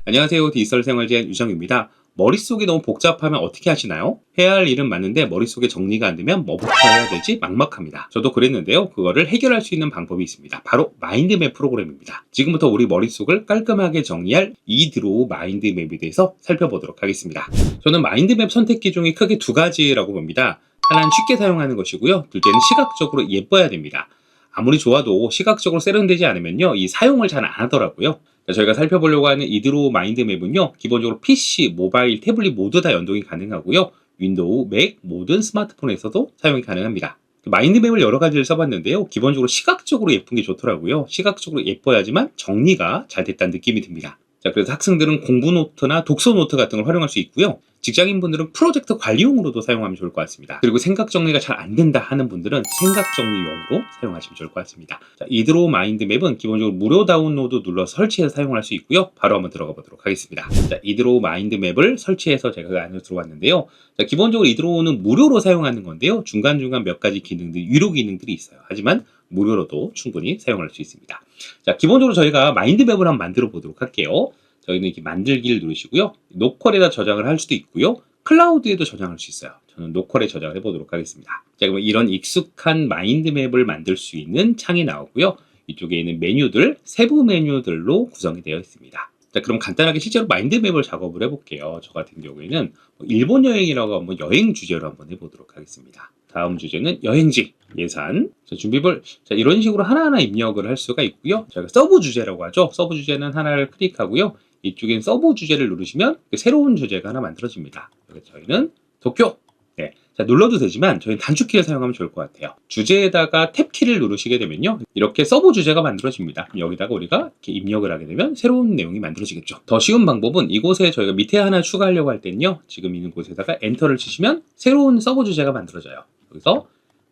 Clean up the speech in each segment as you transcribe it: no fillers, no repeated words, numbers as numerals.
안녕하세요. 디지털 생활지엔 유정입니다. 머릿속이 너무 복잡하면 어떻게 하시나요? 해야 할 일은 많은데 머릿속에 정리가 안 되면 뭐부터 해야 될지 막막합니다. 저도 그랬는데요. 그거를 해결할 수 있는 방법이 있습니다. 바로 마인드맵 프로그램입니다. 지금부터 우리 머릿속을 깔끔하게 정리할 이드로우 마인드맵에 대해서 살펴보도록 하겠습니다. 저는 마인드맵 선택기 중에 크게 두 가지라고 봅니다. 하나는 쉽게 사용하는 것이고요. 둘째는 시각적으로 예뻐야 됩니다. 아무리 좋아도 시각적으로 세련되지 않으면요, 이 사용을 잘 안 하더라고요. 저희가 살펴보려고 하는 이드로우 마인드맵은요, 기본적으로 PC, 모바일, 태블릿 모두 다 연동이 가능하고요, 윈도우, 맥, 모든 스마트폰에서도 사용이 가능합니다. 마인드맵을 여러 가지를 써봤는데요, 기본적으로 시각적으로 예쁜 게 좋더라고요. 시각적으로 예뻐야지만 정리가 잘 됐다는 느낌이 듭니다. 자, 그래서 학생들은 공부 노트나 독서 노트 같은 걸 활용할 수 있고요. 직장인분들은 프로젝트 관리용으로도 사용하면 좋을 것 같습니다. 그리고 생각 정리가 잘 안 된다 하는 분들은 생각 정리용으로 사용하시면 좋을 것 같습니다. 자, 이드로우 마인드맵은 기본적으로 무료 다운로드 눌러서 설치해서 사용할 수 있고요. 바로 한번 들어가 보도록 하겠습니다. 자, 이드로우 마인드맵을 설치해서 제가 그 안으로 들어왔는데요. 자, 기본적으로 이드로우는 무료로 사용하는 건데요. 중간중간 몇 가지 기능들, 유료 기능들이 있어요. 하지만 무료로도 충분히 사용할 수 있습니다. 자, 기본적으로 저희가 마인드맵을 한번 만들어 보도록 할게요. 저희는 이렇게 만들기를 누르시고요. 노컬에다 저장을 할 수도 있고요. 클라우드에도 저장할 수 있어요. 저는 노컬에 저장을 해보도록 하겠습니다. 자, 그러면 이런 익숙한 마인드맵을 만들 수 있는 창이 나오고요. 이쪽에 있는 메뉴들, 세부 메뉴들로 구성이 되어 있습니다. 자, 그럼 간단하게 실제로 마인드맵을 작업을 해볼게요. 저 같은 경우에는 일본 여행이라고 한번 여행 주제로 한번 해보도록 하겠습니다. 다음 주제는 여행지, 예산, 준비물. 자, 이런 식으로 하나하나 입력을 할 수가 있고요. 저희가 서브 주제라고 하죠. 서브 주제는 하나를 클릭하고요. 이쪽엔 서브 주제를 누르시면 새로운 주제가 하나 만들어집니다. 여기 저희는 도쿄. 네. 자, 눌러도 되지만 저희는 단축키를 사용하면 좋을 것 같아요. 주제에다가 탭키를 누르시게 되면요, 이렇게 서브 주제가 만들어집니다. 여기다가 우리가 이렇게 입력을 하게 되면 새로운 내용이 만들어지겠죠. 더 쉬운 방법은 이곳에 저희가 밑에 하나 추가하려고 할 때는요, 지금 있는 곳에다가 엔터를 치시면 새로운 서브 주제가 만들어져요. 여기서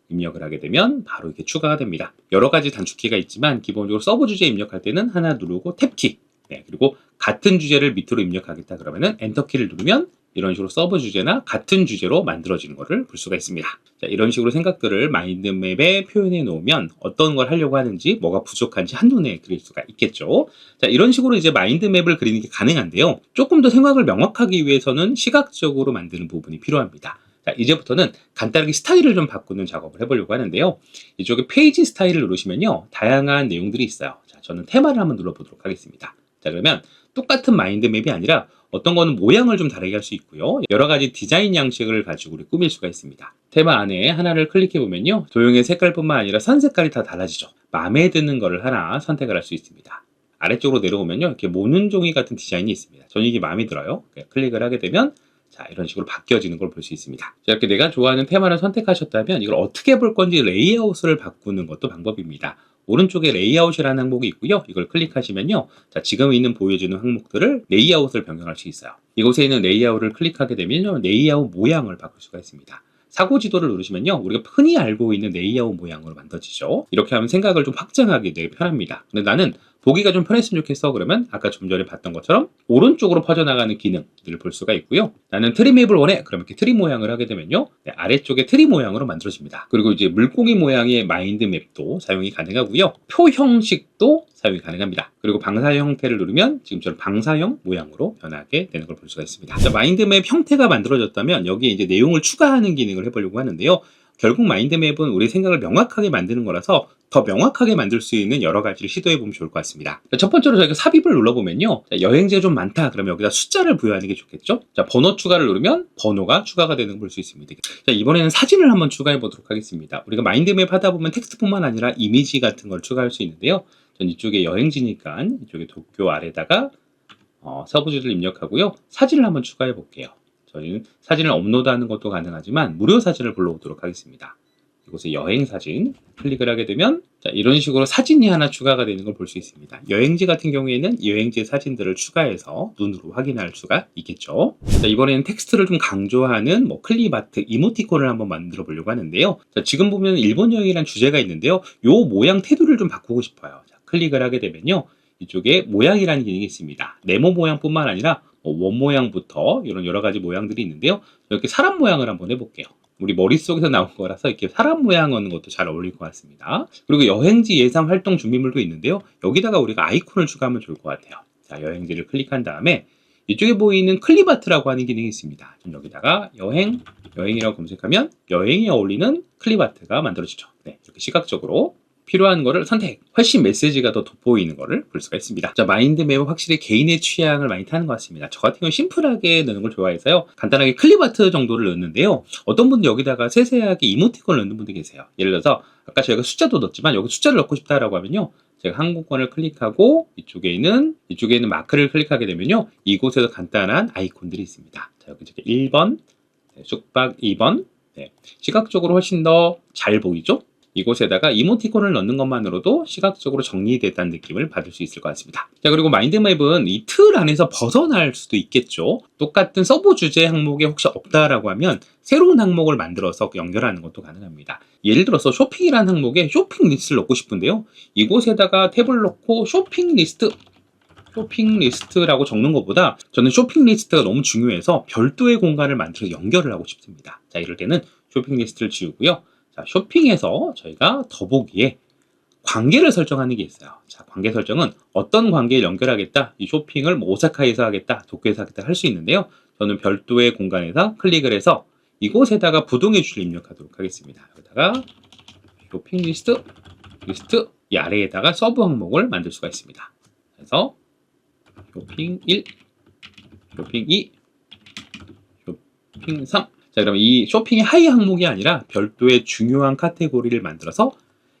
입력을 하게 되면 바로 이렇게 추가가 됩니다. 여러 가지 단축키가 있지만 기본적으로 서브 주제 입력할 때는 하나 누르고 탭키, 네, 그리고 같은 주제를 밑으로 입력하겠다 그러면은 엔터키를 누르면 이런 식으로 서브 주제나 같은 주제로 만들어지는 것을 볼 수가 있습니다. 자, 이런 식으로 생각들을 마인드맵에 표현해 놓으면 어떤 걸 하려고 하는지, 뭐가 부족한지 한눈에 그릴 수가 있겠죠. 자, 이런 식으로 이제 마인드맵을 그리는 게 가능한데요. 조금 더 생각을 명확하기 위해서는 시각적으로 만드는 부분이 필요합니다. 자, 이제부터는 간단하게 스타일을 좀 바꾸는 작업을 해보려고 하는데요. 이쪽에 페이지 스타일을 누르시면요, 다양한 내용들이 있어요. 자, 저는 테마를 한번 눌러보도록 하겠습니다. 자, 그러면 똑같은 마인드맵이 아니라 어떤 거는 모양을 좀 다르게 할 수 있고요. 여러 가지 디자인 양식을 가지고 우리 꾸밀 수가 있습니다. 테마 안에 하나를 클릭해 보면요, 도형의 색깔뿐만 아니라 선 색깔이 다 달라지죠. 마음에 드는 거를 하나 선택을 할 수 있습니다. 아래쪽으로 내려오면요, 이렇게 모는 종이 같은 디자인이 있습니다. 저는 이게 마음에 들어요. 클릭을 하게 되면 자, 이런 식으로 바뀌어지는 걸 볼 수 있습니다. 자, 이렇게 내가 좋아하는 테마를 선택하셨다면 이걸 어떻게 볼 건지 레이아웃을 바꾸는 것도 방법입니다. 오른쪽에 레이아웃이라는 항목이 있고요. 이걸 클릭하시면요, 자, 지금 있는 보여주는 항목들을 레이아웃을 변경할 수 있어요. 이곳에 있는 레이아웃을 클릭하게 되면요, 레이아웃 모양을 바꿀 수가 있습니다. 사고 지도를 누르시면요, 우리가 흔히 알고 있는 레이아웃 모양으로 만들어지죠. 이렇게 하면 생각을 좀 확장하기 되게 편합니다. 근데 나는 보기가 좀 편했으면 좋겠어 그러면 아까 좀 전에 봤던 것처럼 오른쪽으로 퍼져나가는 기능들을 볼 수가 있고요. 나는 트리 맵을 원해 그럼 이렇게 트리 모양을 하게 되면요, 네, 아래쪽에 트리 모양으로 만들어집니다. 그리고 이제 물고기 모양의 마인드맵도 사용이 가능하고요, 표 형식도 사용이 가능합니다. 그리고 방사형 형태를 누르면 지금처럼 방사형 모양으로 변하게 되는 걸 볼 수가 있습니다. 자, 마인드맵 형태가 만들어졌다면 여기에 이제 내용을 추가하는 기능을 해보려고 하는데요. 결국 마인드맵은 우리 생각을 명확하게 만드는 거라서 더 명확하게 만들 수 있는 여러 가지를 시도해 보면 좋을 것 같습니다. 자, 첫 번째로 저희가 삽입을 눌러보면요, 자, 여행지가 좀 많다 그러면 여기다 숫자를 부여하는 게 좋겠죠. 자, 번호 추가를 누르면 번호가 추가가 되는 걸 볼 수 있습니다. 자, 이번에는 사진을 한번 추가해 보도록 하겠습니다. 우리가 마인드맵 하다 보면 텍스트뿐만 아니라 이미지 같은 걸 추가할 수 있는데요. 전 이쪽에 여행지니까 이쪽에 도쿄 아래다가 서부지를 입력하고요, 사진을 한번 추가해 볼게요. 저희는 사진을 업로드하는 것도 가능하지만 무료 사진을 불러오도록 하겠습니다. 이곳에 여행 사진 클릭을 하게 되면 자, 이런 식으로 사진이 하나 추가가 되는 걸 볼 수 있습니다. 여행지 같은 경우에는 여행지의 사진들을 추가해서 눈으로 확인할 수가 있겠죠. 자, 이번에는 텍스트를 좀 강조하는 클립 아트, 이모티콘을 한번 만들어 보려고 하는데요. 자, 지금 보면 일본 여행이라는 주제가 있는데요. 요 모양 테두리를 좀 바꾸고 싶어요. 자, 클릭을 하게 되면요, 이쪽에 모양이라는 기능이 있습니다. 네모 모양뿐만 아니라 원 모양부터 이런 여러 가지 모양들이 있는데요. 이렇게 사람 모양을 한번 해볼게요. 우리 머릿속에서 나온 거라서 이렇게 사람 모양 하는 것도 잘 어울릴 것 같습니다. 그리고 여행지 예상 활동 준비물도 있는데요. 여기다가 우리가 아이콘을 추가하면 좋을 것 같아요. 자, 여행지를 클릭한 다음에 이쪽에 보이는 클립아트라고 하는 기능이 있습니다. 여기다가 여행이라고 검색하면 여행에 어울리는 클립아트가 만들어지죠. 네, 이렇게 시각적으로 필요한 거를 선택. 훨씬 메시지가 더 돋보이는 거를 볼 수가 있습니다. 자, 마인드맵은 확실히 개인의 취향을 많이 타는 것 같습니다. 저 같은 경우는 심플하게 넣는 걸 좋아해서요. 간단하게 클립아트 정도를 넣는데요. 어떤 분들 여기다가 세세하게 이모티콘을 넣는 분들 계세요. 예를 들어서 아까 저희가 숫자도 넣었지만 여기 숫자를 넣고 싶다라고 하면요. 제가 항공권을 클릭하고 이쪽에 있는 마크를 클릭하게 되면요. 이곳에서 간단한 아이콘들이 있습니다. 자, 여기 1번, 숙박 2번. 네, 시각적으로 훨씬 더 잘 보이죠? 이곳에다가 이모티콘을 넣는 것만으로도 시각적으로 정리됐다는 느낌을 받을 수 있을 것 같습니다. 자, 그리고 마인드맵은 이 틀 안에서 벗어날 수도 있겠죠. 똑같은 서브 주제 항목에 혹시 없다라고 하면 새로운 항목을 만들어서 연결하는 것도 가능합니다. 예를 들어서 쇼핑이라는 항목에 쇼핑 리스트를 넣고 싶은데요. 이곳에다가 탭을 넣고 쇼핑 리스트라고 적는 것보다 저는 쇼핑 리스트가 너무 중요해서 별도의 공간을 만들어서 연결을 하고 싶습니다. 자, 이럴 때는 쇼핑 리스트를 지우고요. 자, 쇼핑에서 저희가 더보기에 관계를 설정하는 게 있어요. 자, 관계 설정은 어떤 관계에 연결하겠다, 이 쇼핑을 뭐 오사카에서 하겠다, 도쿄에서 하겠다 할 수 있는데요. 저는 별도의 공간에서 클릭을 해서 이곳에다가 부동의 줄을 입력하도록 하겠습니다. 여기다가 쇼핑 리스트 이 아래에다가 서브 항목을 만들 수가 있습니다. 그래서 쇼핑 1, 쇼핑 2, 쇼핑 3. 자, 그럼 이 쇼핑의 하위 항목이 아니라 별도의 중요한 카테고리를 만들어서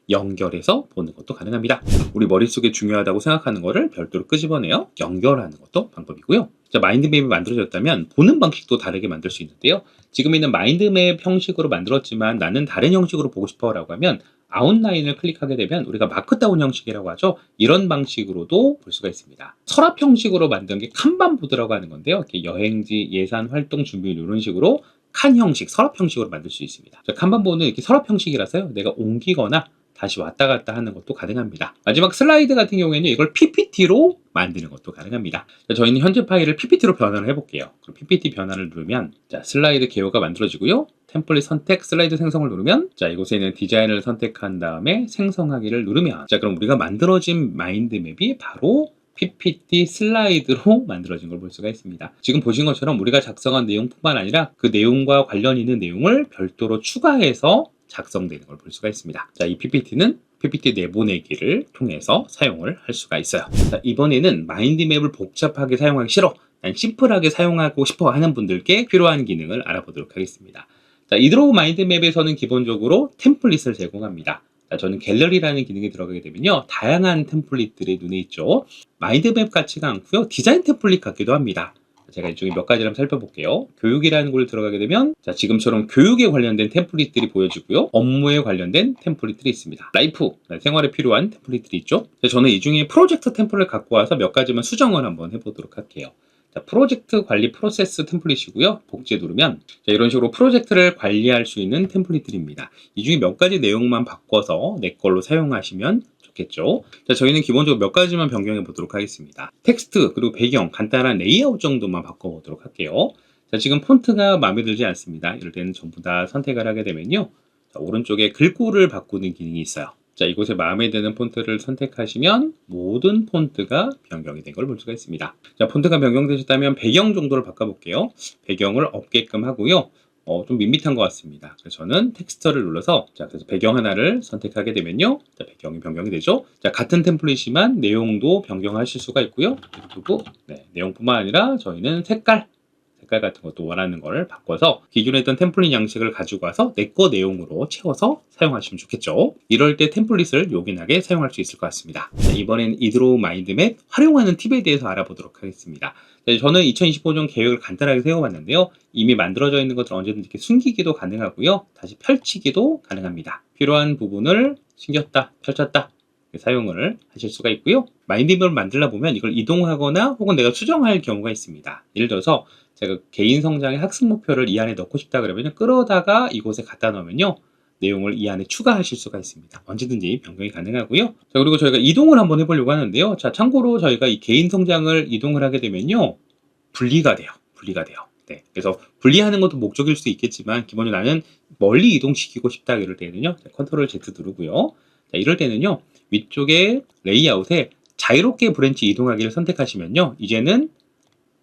연결해서 보는 것도 가능합니다. 우리 머릿속에 중요하다고 생각하는 거를 별도로 끄집어내어 연결하는 것도 방법이고요. 자, 마인드맵이 만들어졌다면 보는 방식도 다르게 만들 수 있는데요. 지금 있는 마인드맵 형식으로 만들었지만 나는 다른 형식으로 보고 싶어 라고 하면 아웃라인을 클릭하게 되면 우리가 마크다운 형식이라고 하죠. 이런 방식으로도 볼 수가 있습니다. 서랍 형식으로 만든 게 칸반보드라고 하는 건데요. 이렇게 여행지, 예산, 활동 준비 이런 식으로 칸 형식, 서랍 형식으로 만들 수 있습니다. 칸반보드는 이렇게 서랍 형식이라서요. 내가 옮기거나 다시 왔다 갔다 하는 것도 가능합니다. 마지막 슬라이드 같은 경우에는 이걸 PPT로 만드는 것도 가능합니다. 저희는 현재 파일을 PPT로 변환을 해볼게요. 그럼 PPT 변환을 누르면 자, 슬라이드 개요가 만들어지고요. 템플릿 선택, 슬라이드 생성을 누르면 자, 이곳에 있는 디자인을 선택한 다음에 생성하기를 누르면 자, 그럼 우리가 만들어진 마인드맵이 바로 PPT 슬라이드로 만들어진 걸 볼 수가 있습니다. 지금 보신 것처럼 우리가 작성한 내용뿐만 아니라 그 내용과 관련 있는 내용을 별도로 추가해서 작성되는 걸 볼 수가 있습니다. 자, 이 PPT는 PPT 내보내기를 통해서 사용을 할 수가 있어요. 자, 이번에는 마인드맵을 복잡하게 사용하기 싫어, 난 심플하게 사용하고 싶어 하는 분들께 필요한 기능을 알아보도록 하겠습니다. 자, 이드로우 마인드맵에서는 기본적으로 템플릿을 제공합니다. 자, 저는 갤러리라는 기능이 들어가게 되면요, 다양한 템플릿들이 눈에 있죠. 마인드맵 같지가 않고요, 디자인 템플릿 같기도 합니다. 제가 이쪽에 몇 가지를 한번 살펴볼게요. 교육이라는 곳을 들어가게 되면 자, 지금처럼 교육에 관련된 템플릿들이 보여지고요. 업무에 관련된 템플릿들이 있습니다. 라이프, 생활에 필요한 템플릿들이 있죠. 저는 이 중에 프로젝트 템플릿 갖고 와서 몇 가지만 수정을 한번 해보도록 할게요. 자, 프로젝트 관리 프로세스 템플릿이고요. 복제 누르면 자, 이런 식으로 프로젝트를 관리할 수 있는 템플릿들입니다. 이 중에 몇 가지 내용만 바꿔서 내 걸로 사용하시면 좋겠죠. 자, 저희는 기본적으로 몇 가지만 변경해 보도록 하겠습니다. 텍스트 그리고 배경, 간단한 레이아웃 정도만 바꿔보도록 할게요. 자, 지금 폰트가 마음에 들지 않습니다. 이럴 때는 전부 다 선택을 하게 되면요, 자, 오른쪽에 글꼴을 바꾸는 기능이 있어요. 자, 이곳에 마음에 드는 폰트를 선택하시면 모든 폰트가 변경이 된 걸 볼 수가 있습니다. 자, 폰트가 변경되셨다면 배경 정도를 바꿔볼게요. 배경을 없게끔 하고요. 좀 밋밋한 것 같습니다. 그래서 저는 텍스처를 눌러서 자, 그래서 배경 하나를 선택하게 되면요, 자, 배경이 변경이 되죠. 자, 같은 템플릿이지만 내용도 변경하실 수가 있고요. 그리고 내용뿐만 아니라 저희는 색깔 같은 것도 원하는 거를 바꿔서 기존에 있던 템플릿 양식을 가지고 와서 내 거 내용으로 채워서 사용하시면 좋겠죠. 이럴 때 템플릿을 요긴하게 사용할 수 있을 것 같습니다. 자, 이번엔 이드로우 마인드맵 활용하는 팁에 대해서 알아보도록 하겠습니다. 자, 저는 2025년 계획을 간단하게 세워봤는데요. 이미 만들어져 있는 것을 언제든지 이렇게 숨기기도 가능하고요. 다시 펼치기도 가능합니다. 필요한 부분을 숨겼다, 펼쳤다 사용을 하실 수가 있고요. 마인드맵을 만들다 보면 이걸 이동하거나 혹은 내가 수정할 경우가 있습니다. 예를 들어서 제가 개인 성장의 학습 목표를 이 안에 넣고 싶다 그러면 끌어다가 이곳에 갖다 놓으면요, 내용을 이 안에 추가하실 수가 있습니다. 언제든지 변경이 가능하고요. 자, 그리고 저희가 이동을 한번 해보려고 하는데요. 자, 참고로 저희가 이 개인 성장을 이동을 하게 되면요, 분리가 돼요. 네, 그래서 분리하는 것도 목적일 수 있겠지만 기본적으로 나는 멀리 이동시키고 싶다 이럴 때는요, 컨트롤 Z 누르고요. 자, 이럴 때는요, 위쪽에 레이아웃에 자유롭게 브랜치 이동하기를 선택하시면요. 이제는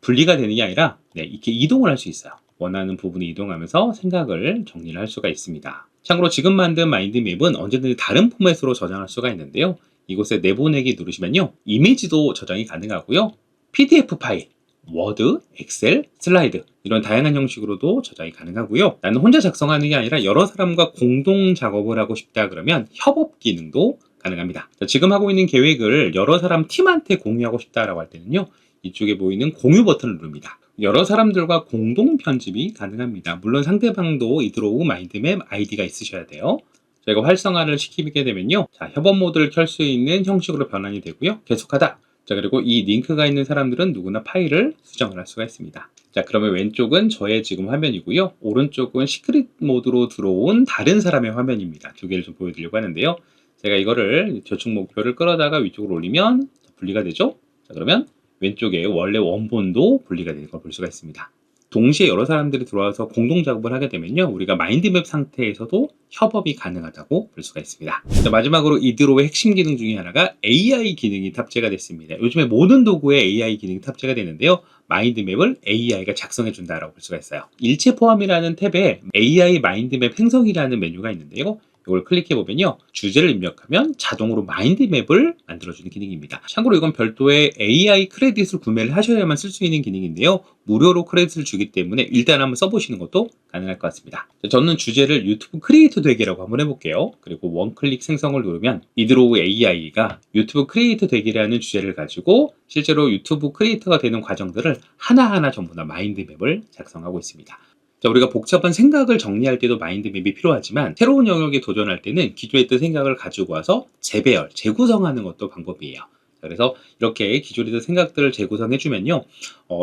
분리가 되는 게 아니라 이렇게 이동을 할 수 있어요. 원하는 부분에 이동하면서 생각을 정리를 할 수가 있습니다. 참고로 지금 만든 마인드맵은 언제든지 다른 포맷으로 저장할 수가 있는데요. 이곳에 내보내기 누르시면요. 이미지도 저장이 가능하고요. PDF 파일, 워드, 엑셀, 슬라이드 이런 다양한 형식으로도 저장이 가능하고요. 나는 혼자 작성하는 게 아니라 여러 사람과 공동 작업을 하고 싶다 그러면 협업 기능도 가능합니다. 지금 하고 있는 계획을 여러 사람 팀한테 공유하고 싶다라고 할 때는요. 이쪽에 보이는 공유 버튼을 누릅니다. 여러 사람들과 공동 편집이 가능합니다. 물론 상대방도 이 드로우 마인드맵 아이디가 있으셔야 돼요. 저희가 활성화를 시키게 되면요. 자, 협업 모드를 켤 수 있는 형식으로 변환이 되고요. 계속하다. 자, 그리고 이 링크가 있는 사람들은 누구나 파일을 수정을 할 수가 있습니다. 자, 그러면 왼쪽은 저의 지금 화면이고요. 오른쪽은 시크릿 모드로 들어온 다른 사람의 화면입니다. 두 개를 좀 보여드리려고 하는데요. 제가 이거를 저축 목표를 끌어다가 위쪽으로 올리면 분리가 되죠. 자, 그러면 왼쪽에 원래 원본도 분리가 되는 걸 볼 수가 있습니다. 동시에 여러 사람들이 들어와서 공동 작업을 하게 되면요. 우리가 마인드맵 상태에서도 협업이 가능하다고 볼 수가 있습니다. 자, 마지막으로 이 드로우의 핵심 기능 중에 하나가 AI 기능이 탑재가 됐습니다. 요즘에 모든 도구에 AI 기능이 탑재가 되는데요. 마인드맵을 AI가 작성해 준다라고 볼 수가 있어요. 일체 포함이라는 탭에 AI 마인드맵 생성이라는 메뉴가 있는데요. 이걸 클릭해 보면요. 주제를 입력하면 자동으로 마인드맵을 만들어주는 기능입니다. 참고로 이건 별도의 AI 크레딧을 구매를 하셔야만 쓸 수 있는 기능인데요. 무료로 크레딧을 주기 때문에 일단 한번 써보시는 것도 가능할 것 같습니다. 저는 주제를 유튜브 크리에이터 되기라고 한번 해볼게요. 그리고 원클릭 생성을 누르면 이드로우 AI가 유튜브 크리에이터 되기라는 주제를 가지고 실제로 유튜브 크리에이터가 되는 과정들을 하나하나 전부 다 마인드맵을 작성하고 있습니다. 자, 우리가 복잡한 생각을 정리할 때도 마인드맵이 필요하지만 새로운 영역에 도전할 때는 기존에 있던 생각을 가지고 와서 재배열, 재구성하는 것도 방법이에요. 그래서 이렇게 기존에 있던 생각들을 재구성해주면요.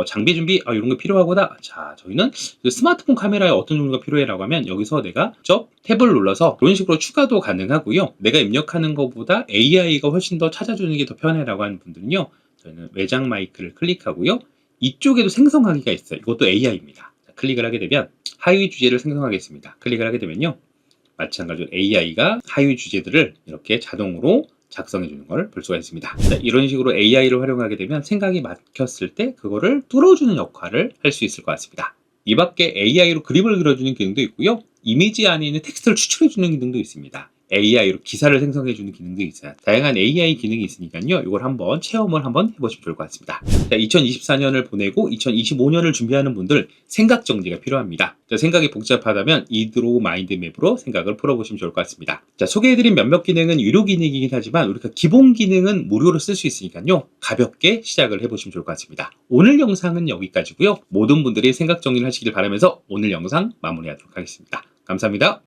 장비 준비, 이런 거 필요하구나. 자, 저희는 스마트폰 카메라에 어떤 종류가 필요해라고 하면 여기서 내가 직접 탭을 눌러서 이런 식으로 추가도 가능하고요. 내가 입력하는 것보다 AI가 훨씬 더 찾아주는 게 더 편해라고 하는 분들은요. 저희는 외장 마이크를 클릭하고요. 이쪽에도 생성하기가 있어요. 이것도 AI입니다. 클릭을 하게 되면 하위 주제를 생성하겠습니다. 클릭을 하게 되면요. 마찬가지로 AI가 하위 주제들을 이렇게 자동으로 작성해 주는 걸 볼 수가 있습니다. 자, 이런 식으로 AI를 활용하게 되면 생각이 막혔을 때 그거를 뚫어주는 역할을 할 수 있을 것 같습니다. 이 밖에 AI로 그림을 그려주는 기능도 있고요. 이미지 안에 있는 텍스트를 추출해 주는 기능도 있습니다. AI로 기사를 생성해주는 기능도 있어요. 다양한 AI 기능이 있으니까요. 이걸 한번 체험을 한번 해보시면 좋을 것 같습니다. 자, 2024년을 보내고 2025년을 준비하는 분들 생각 정리가 필요합니다. 자, 생각이 복잡하다면 이드로우 마인드맵으로 생각을 풀어보시면 좋을 것 같습니다. 자, 소개해드린 몇몇 기능은 유료 기능이긴 하지만 우리가 기본 기능은 무료로 쓸 수 있으니까요. 가볍게 시작을 해보시면 좋을 것 같습니다. 오늘 영상은 여기까지고요. 모든 분들이 생각 정리를 하시길 바라면서 오늘 영상 마무리하도록 하겠습니다. 감사합니다.